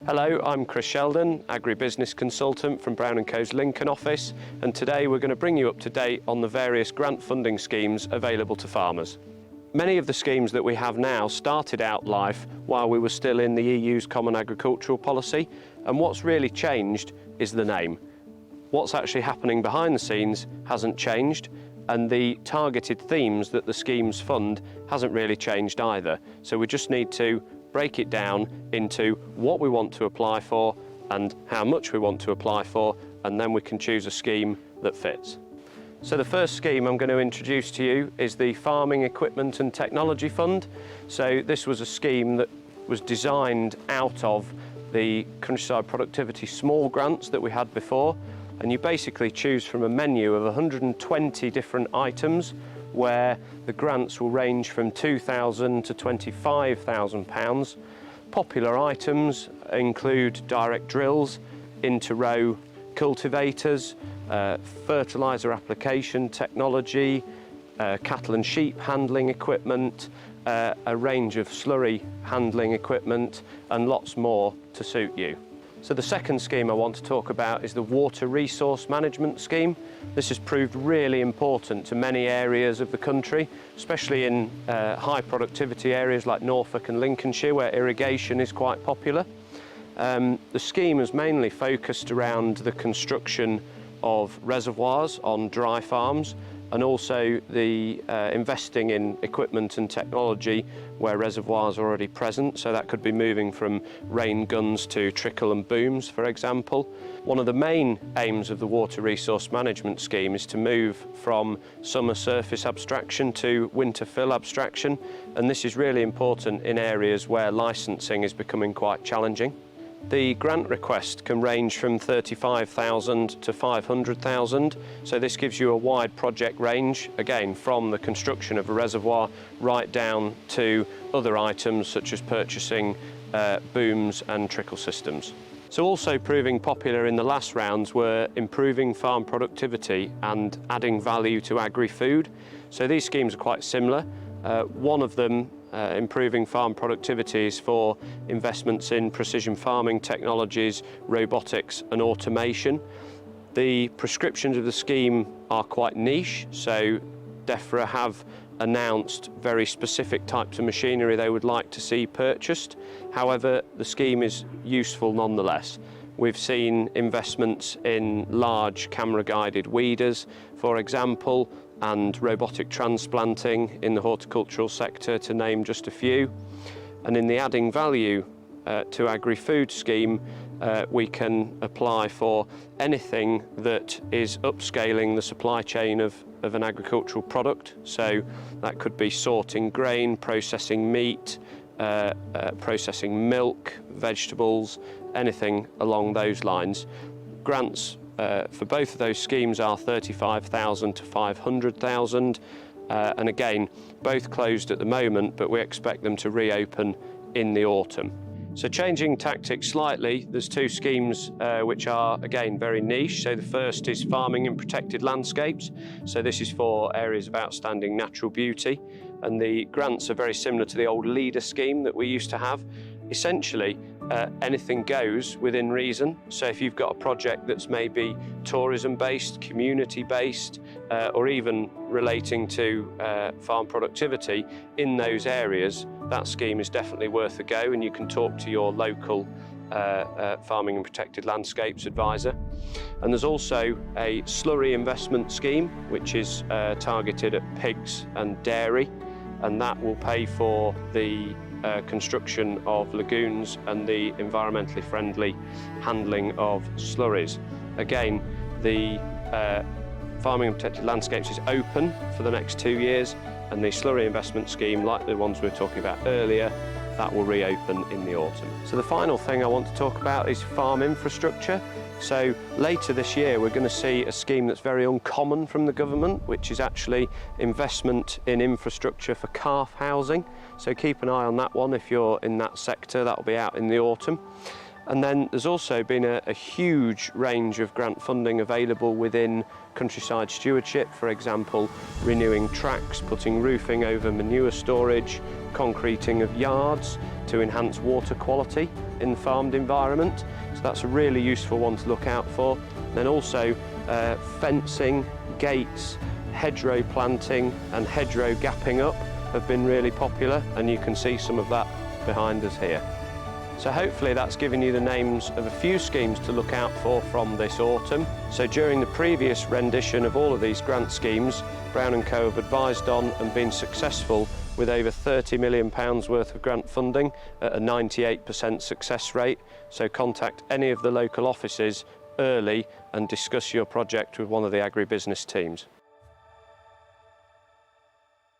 Hello, I'm Chris Sheldon, Agri Business Consultant from Brown&Co's Lincoln office, and today we're going to bring you up to date on the various grant funding schemes available to farmers. Many of the schemes that we have now started out life while we were still in the EU's Common Agricultural Policy, and what's really changed is the name. What's actually happening behind the scenes hasn't changed, and the targeted themes that the schemes fund hasn't really changed either. So we just need to break it down into what we want to apply for and how much we want to apply for, and then we can choose a scheme that fits. So the first scheme I'm going to introduce to you is the Farming Equipment and Technology Fund. So this was a scheme that was designed out of the Countryside Productivity Small Grants that we had before, and you basically choose from a menu of 120 different items where the grants will range from £2,000 to £25,000. Popular items include direct drills, into-row cultivators, fertiliser application technology, cattle and sheep handling equipment, a range of slurry handling equipment, and lots more to suit you. So the second scheme I want to talk about is the Water Resource Management Scheme. This has proved really important to many areas of the country, especially in high productivity areas like Norfolk and Lincolnshire, where irrigation is quite popular. The scheme is mainly focused around the construction of reservoirs on dry farms, and also the investing in equipment and technology where reservoirs are already present. So that could be moving from rain guns to trickle and booms, for example. One of the main aims of the Water Resource Management Scheme is to move from summer surface abstraction to winter fill abstraction, and this is really important in areas where licensing is becoming quite challenging. The grant request can range from £35,000 to £500,000, so this gives you a wide project range, again from the construction of a reservoir right down to other items such as purchasing booms and trickle systems. So also proving popular in the last rounds were improving farm productivity and adding value to agri-food. So these schemes are quite similar. One of them, improving farm productivity, is for investments in precision farming technologies, robotics and automation. The prescriptions of the scheme are quite niche, so DEFRA have announced very specific types of machinery they would like to see purchased. However, the scheme is useful nonetheless. We've seen investments in large camera-guided weeders, for example, and robotic transplanting in the horticultural sector, to name just a few. And in the adding value to agri-food scheme, we can apply for anything that is upscaling the supply chain of an agricultural product. So that could be sorting grain, processing meat, processing milk, vegetables, anything along those lines. Grants for both of those schemes are £35,000 to £500,000, and again, both closed at the moment, but we expect them to reopen in the autumn. So changing tactics slightly, there's two schemes which are again very niche. So the first is Farming in Protected Landscapes. So this is for areas of outstanding natural beauty, and the grants are very similar to the old Leader scheme that we used to have. Essentially, anything goes within reason. So if you've got a project that's maybe tourism-based, community-based, or even relating to farm productivity in those areas, that scheme is definitely worth a go, and you can talk to your local Farming and Protected Landscapes advisor. And there's also a slurry investment scheme, which is targeted at pigs and dairy, and that will pay for the construction of lagoons and the environmentally friendly handling of slurries. Again, the Farming and Protected Landscapes is open for the next 2 years, and the slurry investment scheme, like the ones we were talking about earlier, that will reopen in the autumn. So the final thing I want to talk about is farm infrastructure. So later this year we're going to see a scheme that's very uncommon from the government, which is actually investment in infrastructure for calf housing. So keep an eye on that one if you're in that sector. That'll be out in the autumn. And then there's also been a huge range of grant funding available within countryside stewardship, for example, renewing tracks, putting roofing over manure storage, concreting of yards to enhance water quality in the farmed environment. So that's a really useful one to look out for. Then also fencing, gates, hedgerow planting and hedgerow gapping up have been really popular, and you can see some of that behind us here. So hopefully that's given you the names of a few schemes to look out for from this autumn. So during the previous rendition of all of these grant schemes, Brown&Co have advised on and been successful with over £30 million worth of grant funding at a 98% success rate. So contact any of the local offices early and discuss your project with one of the agribusiness teams.